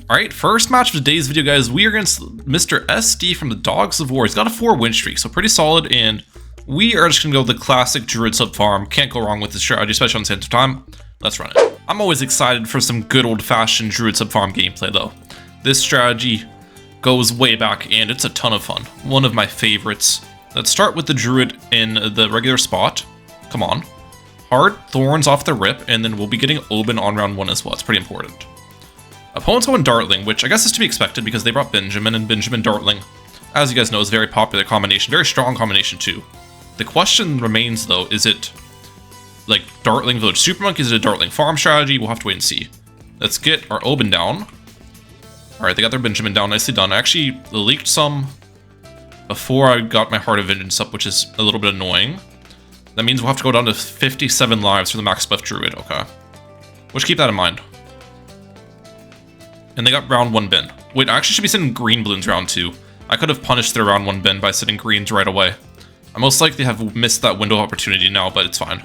Alright, first match of today's video, guys. We are against Mr. SD from the Dogs of War. He's got a 4 win streak, so pretty solid, and we are just gonna go with the classic Druid sub farm. Can't go wrong with this strategy, especially on Sands of Time. Let's run it. I'm always excited for some good old-fashioned Druid sub farm gameplay, though. This strategy goes way back, and it's a ton of fun. One of my favorites. Let's start with the Druid in the regular spot. Come on. Hard Thorns off the rip, and then we'll be getting Oben on round 1 as well. It's pretty important. Opponents going Dartling, which I guess is to be expected because they brought Benjamin, and Benjamin Dartling, as you guys know, is a very popular combination. Very strong combination, too. The question remains, though, is it like Dartling Village Super Monkey? Is it a Dartling farm strategy? We'll have to wait and see. Let's get our Oben down. Alright, they got their Benjamin down. Nicely done. I actually leaked some before I got my Heart of Vengeance up, which is a little bit annoying. That means we'll have to go down to 57 lives for the max buff Druid. Okay. We'll just keep that in mind. And they got round 1 bin. Wait, I actually should be sending green Bloons round 2. I could have punished their round 1 bin by sending greens right away. I most likely have missed that window of opportunity now, but it's fine.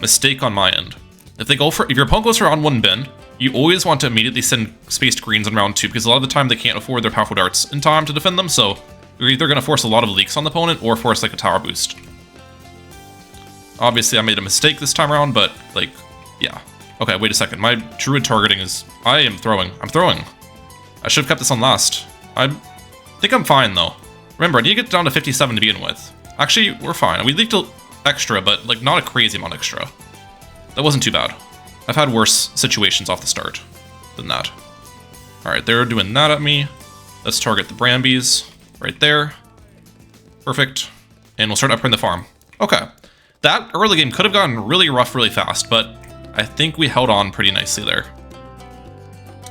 Mistake on my end. If your opponent goes for round 1 bin, you always want to immediately send spaced greens on round 2, because a lot of the time they can't afford their powerful darts in time to defend them, so you're either going to force a lot of leaks on the opponent or force like a tower boost. Obviously I made a mistake this time around, but like, yeah. Okay, wait a second. My Druid targeting is... I'm throwing. I should have kept this on last. I think I'm fine, though. Remember, I need to get down to 57 to begin with. Actually, we're fine. We leaked a extra, but like not a crazy amount extra. That wasn't too bad. I've had worse situations off the start than that. Alright, they're doing that at me. Let's target the Brambies right there. Perfect. And we'll start upgrading the farm. Okay. That early game could have gotten really rough really fast, but I think we held on pretty nicely there.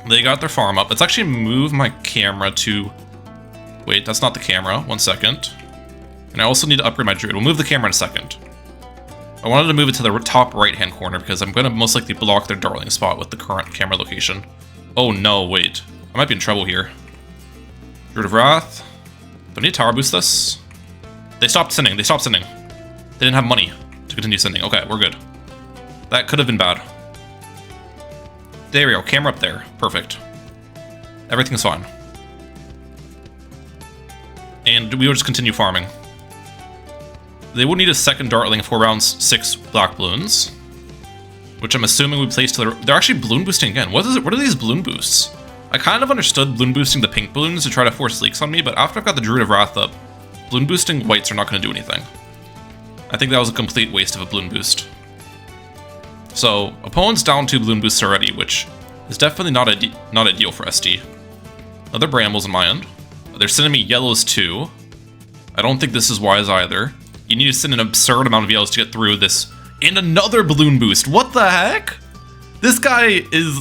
They got their farm up. Let's actually move my camera to... Wait, that's not the camera. 1 second. And I also need to upgrade my Druid. We'll move the camera in a second. I wanted to move it to the top right-hand corner because I'm going to most likely block their Dartling spot with the current camera location. Oh no, wait. I might be in trouble here. Druid of Wrath. Do I need to tower boost this? They stopped sending. They didn't have money to continue sending. Okay, we're good. That could have been bad. There we go, camera up there. Perfect. Everything's fine. And we will just continue farming. They will need a second Dartling for rounds 6 Black Bloons, which I'm assuming we place to they're actually Bloon boosting again. What are these Bloon boosts? I kind of understood Bloon boosting the pink balloons to try to force leaks on me, but after I've got the Druid of Wrath up, Bloon boosting whites are not going to do anything. I think that was a complete waste of a Bloon boost. So, opponent's down 2 Bloon boosts already, which is definitely not ideal for SD. Other Brambles on my end. They're sending me yellows too. I don't think this is wise either. You need to send an absurd amount of yellows to get through this. And another Bloon boost. What the heck? This guy is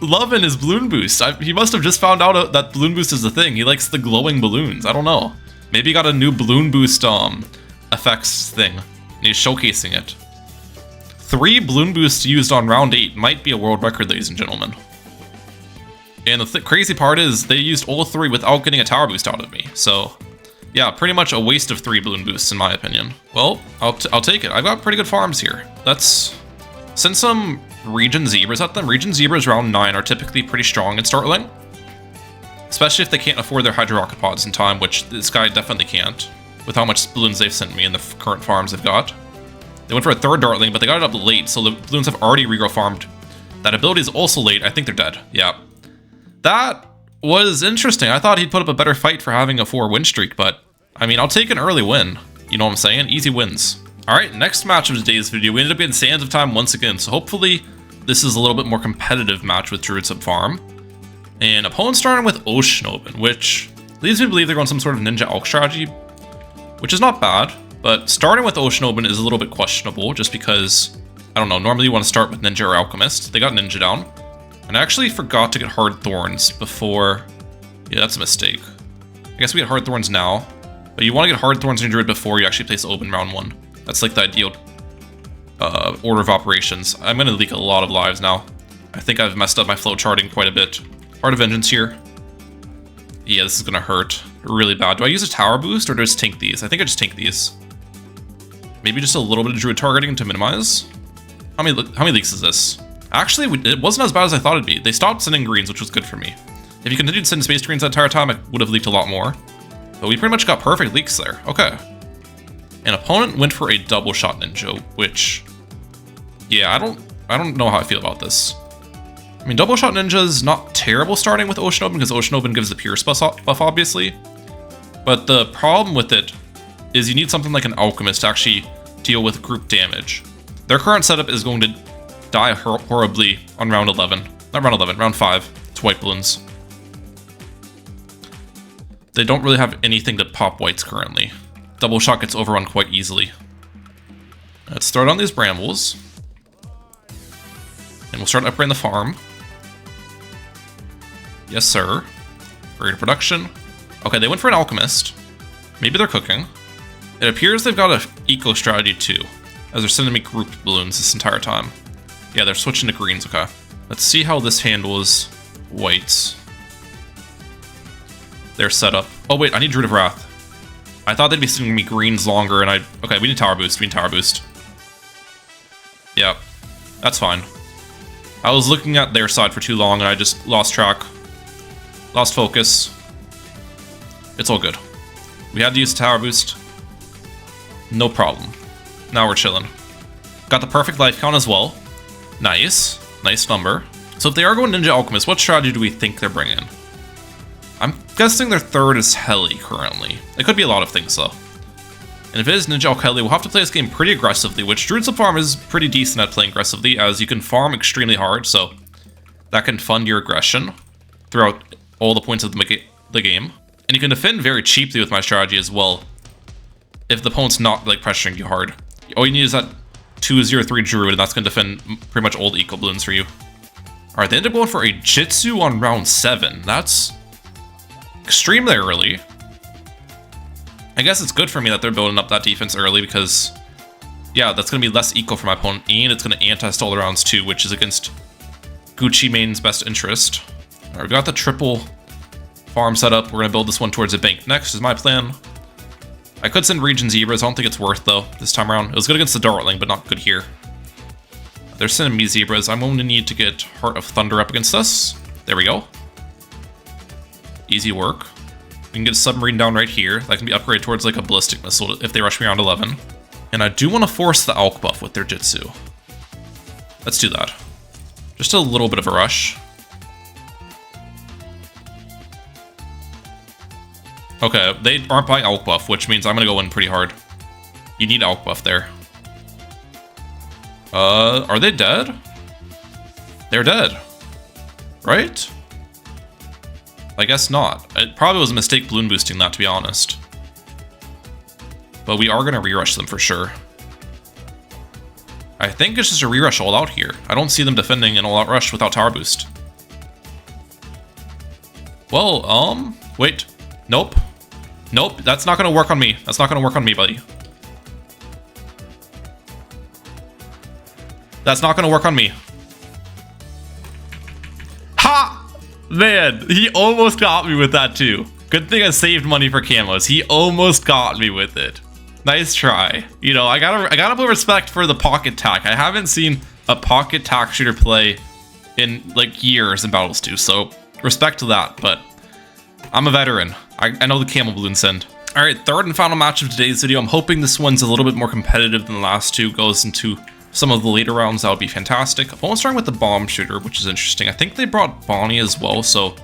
loving his Bloon boost. He must have just found out that Bloon boost is a thing. He likes the glowing balloons. I don't know. Maybe he got a new Bloon boost effects thing, and he's showcasing it. 3 Bloon boosts used on round 8 might be a world record, ladies and gentlemen. And the crazy part is they used all 3 without getting a tower boost out of me. So, yeah, pretty much a waste of 3 Bloon boosts in my opinion. Well, I'll take it. I've got pretty good farms here. Let's send some Region Zebras at them. Region Zebras round 9 are typically pretty strong in Startling, especially if they can't afford their Hydro Rocket Pods in time, which this guy definitely can't, with how much Bloons they've sent me and the current farms they've got. They went for a 3rd Dartling, but they got it up late, so the Bloons have already regrow farmed. That ability is also late. I think they're dead. Yeah. That was interesting. I thought he'd put up a better fight for having a 4 win streak, but I mean, I'll take an early win. You know what I'm saying? Easy wins. Alright, next match of today's video. We ended up getting Sands of Time once again, so hopefully this is a little bit more competitive match with Druid sub farm. And opponent's starting with Ocean Open, which leads me to believe they're going some sort of Ninja Alch strategy, which is not bad. But starting with Ocean Open is a little bit questionable, just because, I don't know, normally you want to start with Ninja or Alchemist. They got Ninja down. And I actually forgot to get Hard Thorns before... Yeah, that's a mistake. I guess we get Hard Thorns now, but you want to get Hard Thorns in your Druid before you actually place Open round 1. That's like the ideal order of operations. I'm going to leak a lot of lives now. I think I've messed up my flow charting quite a bit. Heart of Vengeance here. Yeah, this is going to hurt really bad. Do I use a tower boost or do I just tank these? I think I just tank these. Maybe just a little bit of Druid targeting to minimize. How many leaks is this? Actually, it wasn't as bad as I thought it'd be. They stopped sending greens, which was good for me. If you continued sending space greens that entire time, I would have leaked a lot more. But we pretty much got perfect leaks there. Okay. An opponent went for a double shot ninja, which, yeah, I don't know how I feel about this. I mean, double shot ninja is not terrible starting with Ocean Open because Ocean Open gives the Pierce buff, obviously. But the problem with it is you need something like an Alchemist to actually deal with group damage. Their current setup is going to die horribly on round 11. Not round 11, round 5. It's white balloons. They don't really have anything to pop whites currently. Double shot gets overrun quite easily. Let's start on these brambles. And we'll start upgrading the farm. Yes, sir. Greater production. Okay, they went for an alchemist. Maybe they're cooking. It appears they've got an eco strategy too, as they're sending me grouped balloons this entire time. Yeah, they're switching to greens, okay. Let's see how this handles whites. They're set up. Oh wait, I need Druid of Wrath. I thought they'd be sending me greens longer and okay, we need tower boost, we need tower boost. Yep, that's fine. I was looking at their side for too long and I just lost track. Lost focus. It's all good. We had to use tower boost. No problem. Now we're chilling. Got the perfect life count as well. Nice. Nice number. So if they are going Ninja Alchemist, what strategy do we think they're bringing? I'm guessing their third is Heli currently. It could be a lot of things though. And if it is Ninja Heli, we'll have to play this game pretty aggressively, which Druid's farm is pretty decent at playing aggressively, as you can farm extremely hard, so that can fund your aggression throughout all the points of the game. And you can defend very cheaply with my strategy as well, if the opponent's not like pressuring you hard. All you need is that 2/0/3 Druid, and that's going to defend pretty much all the eco balloons for you. Alright, they ended up going for a Jitsu on round 7. That's extremely early. I guess it's good for me that they're building up that defense early because, yeah, that's going to be less eco for my opponent, and it's going to anti-stall the rounds too, which is against Gucci main's best interest. Alright, we've got the triple farm set up. We're going to build this one towards a bank next, is my plan. I could send Region Zebras. I don't think it's worth, though, this time around. It was good against the Dartling, but not good here. They're sending me Zebras. I'm going to need to get Heart of Thunder up against this. There we go. Easy work. We can get a Submarine down right here. That can be upgraded towards, like, a Ballistic Missile if they rush me around 11. And I do want to force the Alch buff with their Jitsu. Let's do that. Just a little bit of a rush. Okay, they aren't buying Alch buff, which means I'm gonna go in pretty hard. You need Alch buff there. Are they dead? They're dead. Right? I guess not. It probably was a mistake balloon boosting that, to be honest. But we are gonna re-rush them for sure. I think it's just a re-rush all out here. I don't see them defending an all-out rush without tower boost. Well, wait. Nope. Nope, that's not gonna work on me. That's not gonna work on me, buddy. That's not gonna work on me. Ha! Man, he almost got me with that too. Good thing I saved money for camos. He almost got me with it. Nice try. You know, I gotta put respect for the pocket tack. I haven't seen a pocket tack shooter play in like years in Battles 2, so respect to that, but I'm a veteran. I know the camel balloon send. Alright, third and final match of today's video. I'm hoping this one's a little bit more competitive than the last two, goes into some of the later rounds. That would be fantastic. I'm starting with the bomb shooter, which is interesting. I think they brought Bonnie as well, so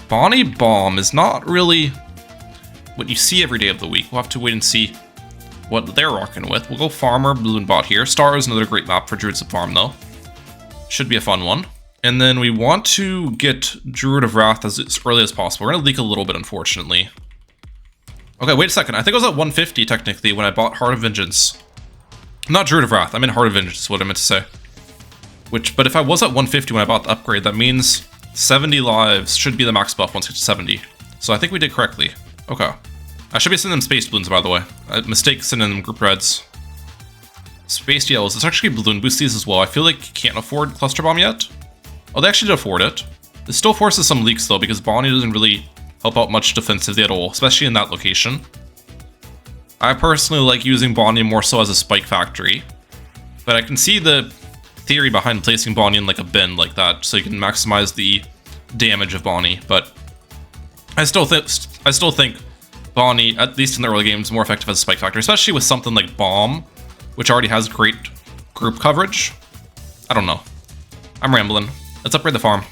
Bonnie Bomb is not really what you see every day of the week. We'll have to wait and see what they're rocking with. We'll go Farmer, Balloon Bot here. Star is another great map for Druids of Farm, though. Should be a fun one. And then we want to get Druid of Wrath as early as possible. We're going to leak a little bit, unfortunately. Okay, wait a second. I think I was at 150, technically, when I bought Heart of Vengeance. Not Druid of Wrath. I meant Heart of Vengeance is what I meant to say. But if I was at 150 when I bought the upgrade, that means 70 lives should be the max buff once it gets to 70. So I think we did correctly. Okay. I should be sending them Space Balloons, by the way. Mistake sending them Group Reds. Space Yellows. Let's actually Balloon Boost these as well. I feel like you can't afford Cluster Bomb yet. Oh, they actually did afford it. This still forces some leaks, though, because Bonnie doesn't really help out much defensively at all, especially in that location. I personally like using Bonnie more so as a spike factory, but I can see the theory behind placing Bonnie in like a bin like that, so you can maximize the damage of Bonnie. But I still think Bonnie, at least in the early game, is more effective as a spike factor, especially with something like Bomb, which already has great group coverage. I don't know. I'm rambling. Let's upgrade the farm.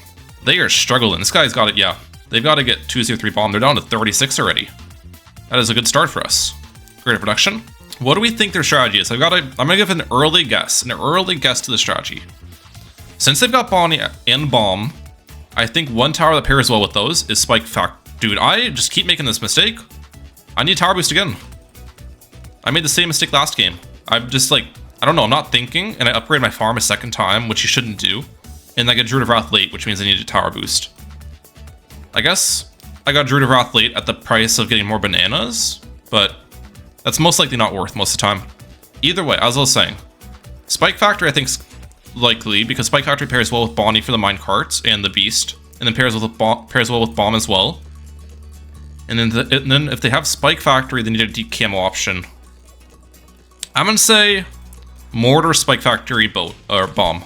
They are struggling. This guy's got it. Yeah, they've got to get 203 Bomb. They're down to 36 already. That is a good start for us. Greater production. What do we think their strategy is? I'm gonna give an early guess to the strategy. Since they've got Bonnie and Bomb, I think one tower that pairs well with those is Spike Factor. Dude, I just keep making this mistake. I need tower boost again. I made the same mistake last game. I'm just like, I don't know, I'm not thinking, and I upgrade my farm a second time, which you shouldn't do. And I get Druid of Wrath late, which means I need a tower boost. I guess I got Druid of Wrath late at the price of getting more bananas, but that's most likely not worth most of the time. Either way, as I was saying, Spike Factory I think is likely, because Spike Factory pairs well with Bonnie for the minecarts and the Beast, and then pairs well with Bomb as well. And then if they have Spike Factory, they need a deep camo option. I'm gonna say Mortar, Spike Factory, Boat, or Bomb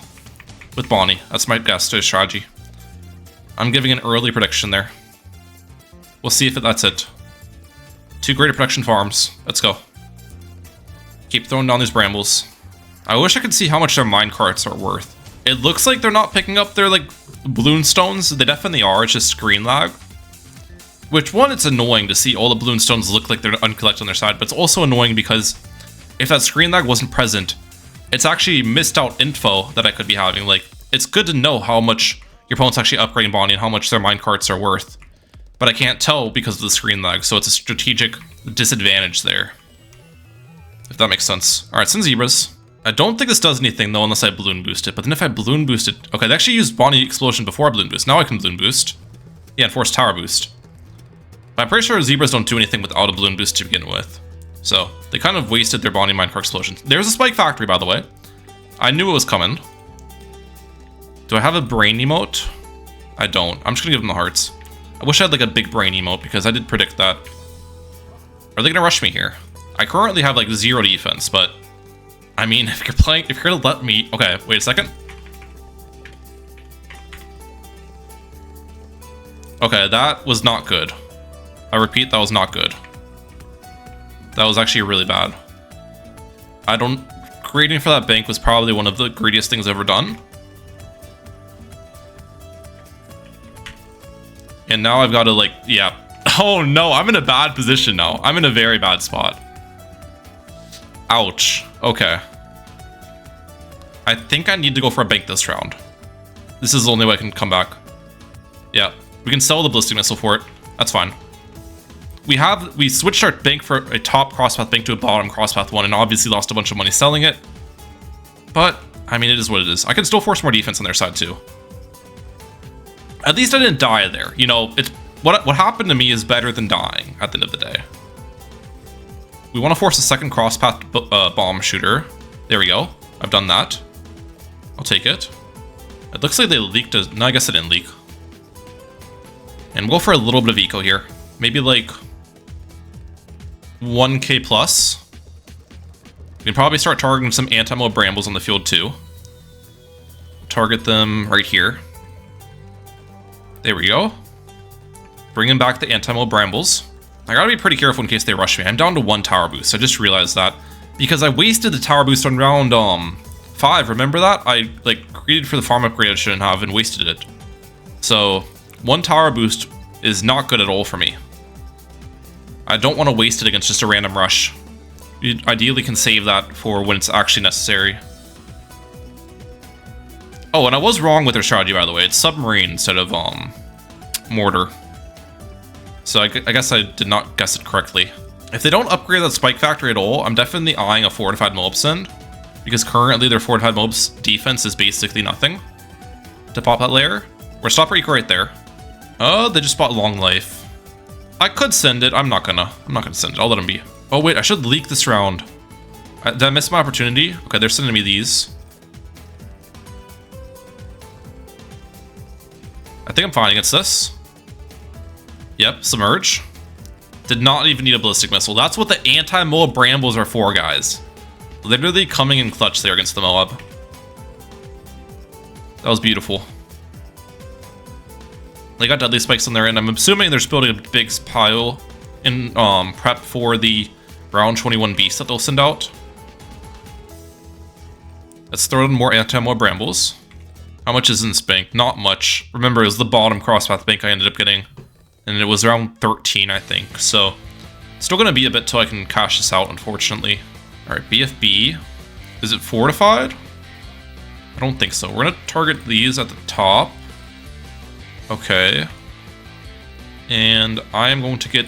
with Bonnie. That's my guess to his strategy. I'm giving an early prediction there. We'll see if that's it. 2 greater production farms. Let's go. Keep throwing down these brambles. I wish I could see how much their minecarts are worth. It looks like they're not picking up their like balloon stones. They definitely are. It's just screen lag. Which one, it's annoying to see all the balloon stones look like they're uncollected on their side, but it's also annoying because if that screen lag wasn't present, it's actually missed out info that I could be having. Like, it's good to know how much your opponent's actually upgrading Bonnie and how much their minecarts are worth. But I can't tell because of the screen lag, so it's a strategic disadvantage there. If that makes sense. Alright, some zebras. I don't think this does anything though unless I balloon boost it, but then if I balloon boost it... Okay, they actually used Bonnie Explosion before I balloon boost. Now I can balloon boost. Yeah, and force tower boost. But I'm pretty sure zebras don't do anything without a balloon boost to begin with. So, they kind of wasted their Bonnie Minecart Explosion. There's a Spike Factory, by the way. I knew it was coming. Do I have a brain emote? I don't. I'm just gonna give them the hearts. I wish I had like a big brain emote because I did predict that. Are they gonna rush me here? I currently have like 0 defense, but I mean, if you're gonna let me... Okay, wait a second. Okay, that was not good. I repeat, that was not good. That was actually really bad. Grading for that bank was probably one of the greediest things I've ever done. And now I've got to like, yeah. Oh no, I'm in a bad position now. I'm in a very bad spot. Ouch. Okay. I think I need to go for a bank this round. This is the only way I can come back. Yeah, we can sell the ballistic missile for it. That's fine. We switched our bank for a top crosspath bank to a bottom crosspath one, and obviously lost a bunch of money selling it. But I mean, it is what it is. I can still force more defense on their side too. At least I didn't die there. You know, it's what happened to me is better than dying at the end of the day. We want to force a second crosspath bomb shooter. There we go. I've done that. I'll take it. It looks like they leaked a... No, I guess it didn't leak. And we'll go for a little bit of eco here. Maybe like 1k plus. We can probably start targeting some anti-mode brambles on the field too. Target them right here. There we go. Bringing back the anti-mode brambles. I gotta be pretty careful in case they rush me. I'm down to 1 tower boost. I just realized that because I wasted the tower boost on round 5. Remember that? I like greeted for the farm upgrade I shouldn't have and wasted it. So 1 tower boost is not good at all for me. I don't want to waste it against just a random rush. You ideally can save that for when it's actually necessary. Oh, and I was wrong with their strategy, by the way. It's submarine instead of mortar. So I guess I did not guess it correctly. If they don't upgrade that Spike Factory at all, I'm definitely eyeing a fortified mob send, because currently their fortified mob's defense is basically nothing to pop that layer. We're stop eco right there. Oh, they just bought long life. I could send it. I'm not gonna send it. I'll let them be. Oh wait, I should leak this round. Did I miss my opportunity? Okay, they're sending me these. I think I'm fine against this. Yep, submerge. Did not even need a ballistic missile. That's what the anti-Moab brambles are for, guys. Literally coming in clutch there against the Moab. That was beautiful. They got deadly spikes on there, and I'm assuming they're just building a big pile in prep for the round 21 beast that they'll send out. Let's throw in more anti-mob brambles. How much is in this bank? Not much. Remember, it was the bottom crosspath bank I ended up getting, and it was around 13, I think. So, still gonna be a bit till I can cash this out, unfortunately. All right, BFB. Is it fortified? I don't think so. We're gonna target these at the top. Okay. And I am going to get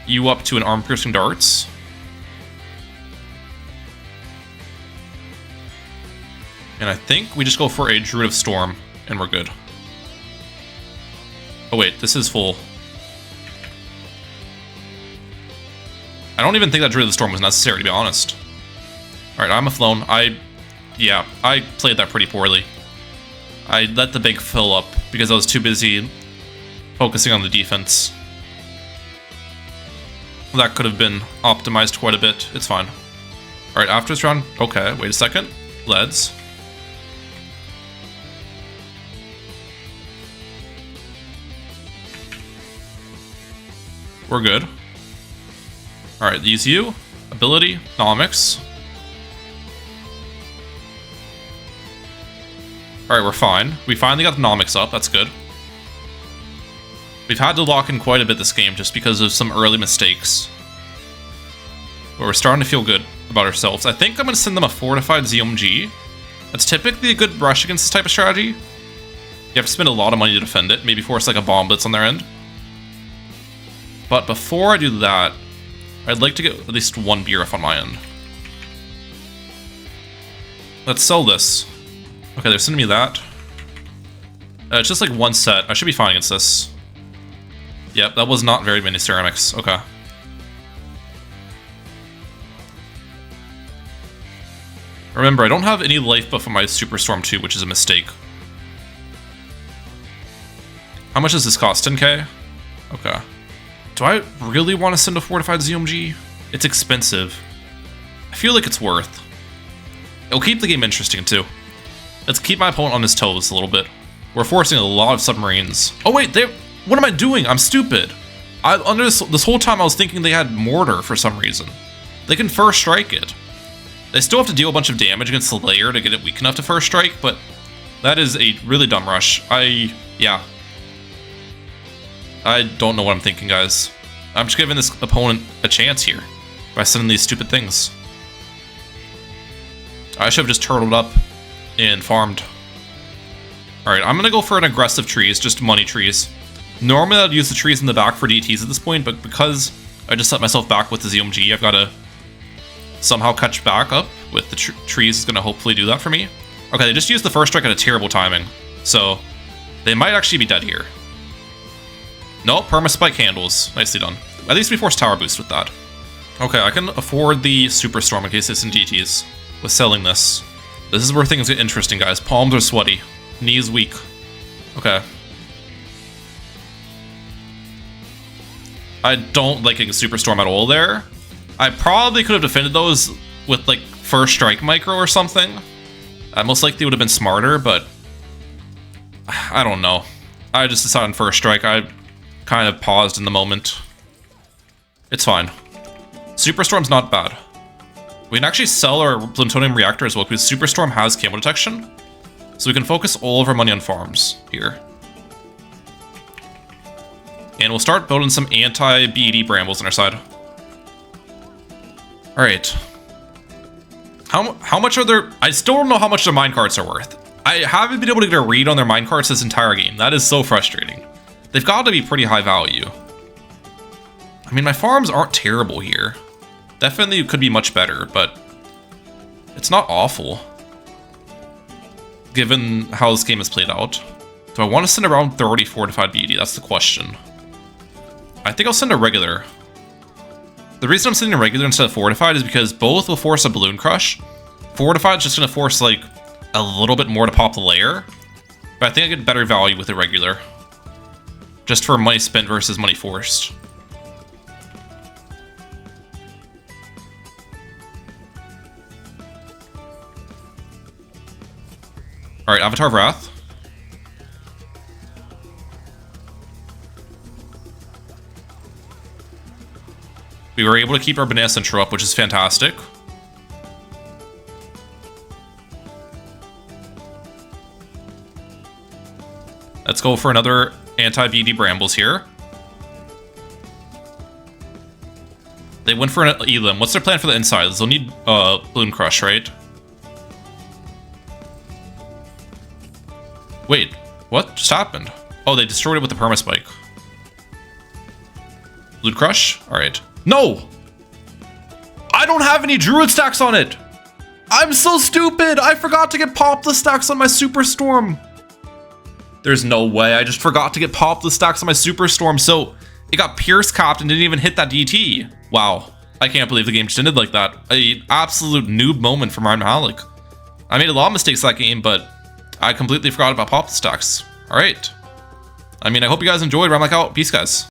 you up to an arm-piercing darts. And I think we just go for a Druid of Storm, and we're good. Oh wait, this is full. I don't even think that Druid of the Storm was necessary, to be honest. Alright, I'm a flown. Yeah, I played that pretty poorly. I let the bank fill up because I was too busy focusing on the defense. That could have been optimized quite a bit. It's fine. Alright, after this round... Okay, wait a second. Leads. We're good. Alright, use you. Ability. Nomics. Alright, we're fine. We finally got the nomics up. That's good. We've had to lock in quite a bit this game just because of some early mistakes. But we're starting to feel good about ourselves. I think I'm going to send them a fortified ZMG. That's typically a good brush against this type of strategy. You have to spend a lot of money to defend it. Maybe force like a bomb blitz on their end. But before I do that, I'd like to get at least one beer off on my end. Let's sell this. Okay, they're sending me that. It's just like one set. I should be fine against this. Yep, that was not very many ceramics. Okay. Remember, I don't have any life buff on my Superstorm 2, which is a mistake. How much does this cost? 10k? Okay. Do I really want to send a fortified ZMG? It's expensive. I feel like it's worth. It'll keep the game interesting too. Let's keep my opponent on his toes a little bit. We're forcing a lot of submarines. Oh wait, what am I doing? I'm stupid. Under this whole time I was thinking they had mortar for some reason. They can first strike it. They still have to deal a bunch of damage against the layer to get it weak enough to first strike, but that is a really dumb rush. Yeah. I don't know what I'm thinking, guys. I'm just giving this opponent a chance here by sending these stupid things. I should have just turtled up and farmed. Alright, I'm gonna go for an aggressive trees, just money trees. Normally I'd use the trees in the back for DTs at this point, but because I just set myself back with the ZMG, I've got to somehow catch back up with the trees is gonna hopefully do that for me. Okay, they just used the first strike at a terrible timing, so they might actually be dead here. Nope, perma-spike handles. Nicely done. At least we forced tower boost with that. Okay, I can afford the Superstorm in case it's in DTs with selling this. This is where things get interesting, guys. Palms are sweaty. Knees weak. Okay. I don't like a Superstorm at all there. I probably could have defended those with, like, first strike micro or something. Most likely would have been smarter, but I don't know. I just decided on first strike. I kind of paused in the moment. It's fine. Superstorm's not bad. We can actually sell our plutonium reactor as well because Superstorm has camo detection. So we can focus all of our money on farms here. And we'll start building some anti-BED brambles on our side. Alright. How much are their... I still don't know how much their minecarts are worth. I haven't been able to get a read on their minecarts this entire game. That is so frustrating. They've got to be pretty high value. I mean, my farms aren't terrible here. Definitely could be much better, but it's not awful. Given how this game has played out. Do I want to send around 30 fortified BD? That's the question. I think I'll send a regular. The reason I'm sending a regular instead of fortified is because both will force a balloon crush. Fortified is just going to force like a little bit more to pop the layer. But I think I get better value with a regular. Just for money spent versus money forced. All right, Avatar of Wrath. We were able to keep our Banana Central up, which is fantastic. Let's go for another anti-BD Brambles here. They went for an Elim. What's their plan for the inside? They'll need Balloon Crush, right? Wait, what just happened? Oh, they destroyed it with the Permaspike. Balloon Crush? Alright. No! I don't have any Druid stacks on it! I'm so stupid! I forgot to get Popless stacks on my Superstorm! There's no way, I just forgot to get Popless stacks on my Superstorm, so it got Pierce capped and didn't even hit that DT. Wow. I can't believe the game just ended like that. An absolute noob moment from Ryan Mehalic. I made a lot of mistakes that game, but I completely forgot about Popless stacks. Alright. I mean, I hope you guys enjoyed. I'm like, out. Peace, guys.